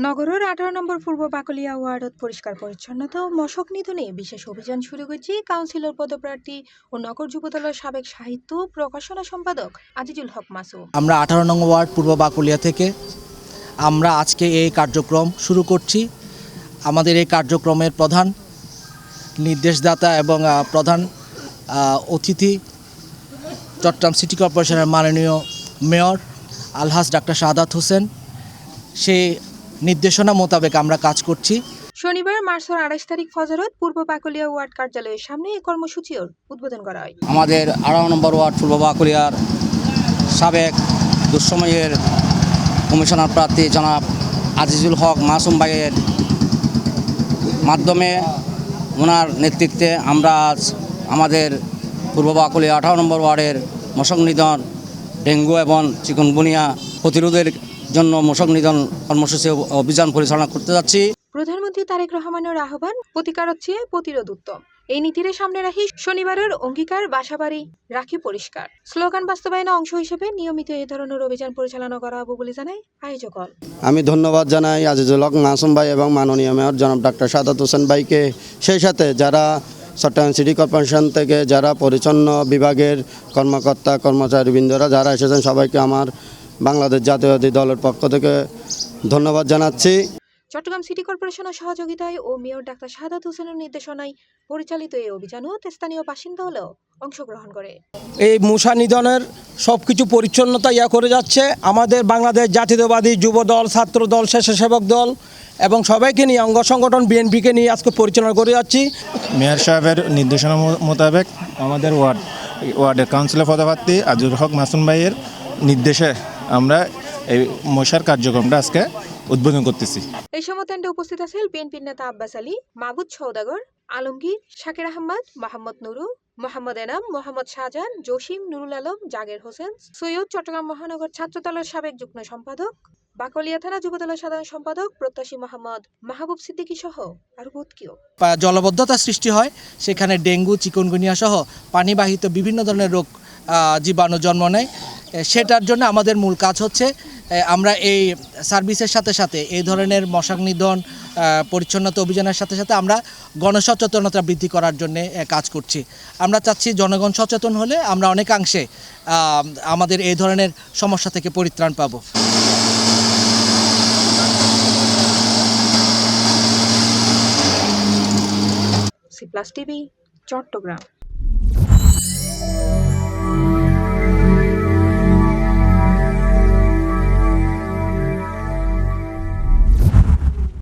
নগরের 18 নম্বর পূর্ব বাকলিয়া ওয়ার্ডত পরিষ্কার পরিচ্ছন্নতা ও মশক নিধনে বিশেষ অভিযান শুরু করেছে কাউন্সিলর পদপ্রার্থী ও নগর যুবদলের সাবেক সাহিত্য প্রকাশনা সম্পাদক আজিজুল হক মাসুম। আমরা 18 নং ওয়ার্ড পূর্ব বাকলিয়া থেকে আমরা আজকে এই কার্যক্রম শুরু করছি। আমাদের এই কার্যক্রমের প্রধান নির্দেশদাতা এবং প্রধান অতিথি চট্টগ্রাম সিটি কর্পোরেশনের মাননীয় মেয়র আলহাজ ডাক্তার শাহাদাত হোসেন, সেই নির্দেশনা মোতাবেক আমরা কাজ করছি। শনিবার মার্চের 28 তারিখ ফজরত পূর্ব বাকলিয়া ওয়ার্ড কার্যালয়ের সামনে এই কর্মসূচির উদ্বোধন করা হয়। আমাদের 18 নম্বর ওয়ার্ড পূর্ব বাকলিয়ার সাবেক দুঃসময়ের কমিশনার প্রার্থী জনাব আজিজুল হক মাসুম ভাইয়ের মাধ্যমে ওনার নেতৃত্বে আমরা আজ আমাদের পূর্ব বাকলিয়া 18 নম্বর ওয়ার্ডের মশক নিধন, ডেঙ্গু এবং চিকুনগুনিয়া প্রতিরোধের জন্য মশক নিধন কর্মসূচি অভিযান পরিচালনা করতে যাচ্ছি। প্রধানমন্ত্রী তারেক রহমানের আহ্বান প্রতিকার হচ্ছে প্রতিরোধ উত্তম। এই নীতির সামনে রাখি শনিবারের অঙ্গীকার বাসাবাড়ি রাখি পরিষ্কার স্লোগান বাস্তবায়নের অংশ হিসেবে নিয়মিত এই ধরনের অভিযান পরিচালনা করা হবে বলে জানায় আয়োজক। আমি ধন্যবাদ জানাই আজিজুল হক মাসুম ভাই এবং মাননীয় মেয়র জনাব ডাক্তার শাহাদাত হোসেন ভাইকে, সেই সাথে যারা চট্টগ্রাম সিটি কর্পোরেশন থেকে যারা পরিচ্ছন্ন বিভাগের কর্মকর্তা কর্মচারীবৃন্দরা যারা এসেছেন সবাইকে আমার বাংলাদেশ জাতীয়তাবাদী দলের পক্ষ থেকে ধন্যবাদ জানাচ্ছি। চট্টগ্রাম সিটি কর্পোরেশনের সহযোগিতায় ও মেয়র ডাক্তার শাহাদাত হোসেনের নির্দেশনায় পরিচালিত এই অভিযানও স্থানীয় বাসিন্দা হলেও অংশগ্রহণ করে। এই মশা নিধনের সব কিছু পরিচ্ছন্নতা করে যাচ্ছে আমাদের বাংলাদেশ জাতীয়তাবাদী যুবদল, ছাত্রদল, স্বেচ্ছাসেবক দল এবং সবাইকে নিয়ে অঙ্গ সংগঠন বিএনপিকে নিয়ে আজকে পরিচালনা করে যাচ্ছি। মেয়র সাহেবের নির্দেশনা মোতাবেক আমাদের ওয়ার্ডের কাউন্সিলর পদপ্রার্থী আজিজুল হক মাসুম ভাইয়ের নির্দেশে আমরা এই মশার কার্যক্রমটা আজকে উদ্বোধন করতেছি। এই সময়তে উপস্থিত আছেন বিএনপির নেতা আব্বাস আলী, মাহবুব সওদাগর, আলমগীর, শাকির আহমদ, মোহাম্মদ নুরু, মোহাম্মদ এনাম, মোহাম্মদ শাহজাহান, জসিম, নুরুল আলম, জাগের হোসেন, সৈয়দ, চট্টগ্রাম মহানগর ছাত্রদলের সাবেক যুগ্ম সম্পাদক, বাকলিয়া থানা যুবদলের সাধারণ সম্পাদক প্রত্যাশী মোহাম্মদ মাহবুব সিদ্দিকী সহ আরো বহুত কেউ। জলবদ্ধতা সৃষ্টি হয়, সেখানে ডেঙ্গু, চিকুনগুনিয়া সহ পানিবাহিত বিভিন্ন ধরনের রোগ জীবাণু জন্ম নেয়। সেটার জন্য আমাদের মূল কাজ হচ্ছে আমরা এই সার্ভিসের সাথে সাথে এই ধরনের মশক নিধন পরিচ্ছন্নতা অভিযানের সাথে সাথে আমরা গণসচেতনতা বৃদ্ধি করার জন্য কাজ করছি। আমরা চাচ্ছি জনগণ সচেতন হলে আমরা অনেকাংশে আমাদের এই ধরনের সমস্যা থেকে পরিত্রাণ পাব। C plus TV, Chittagong.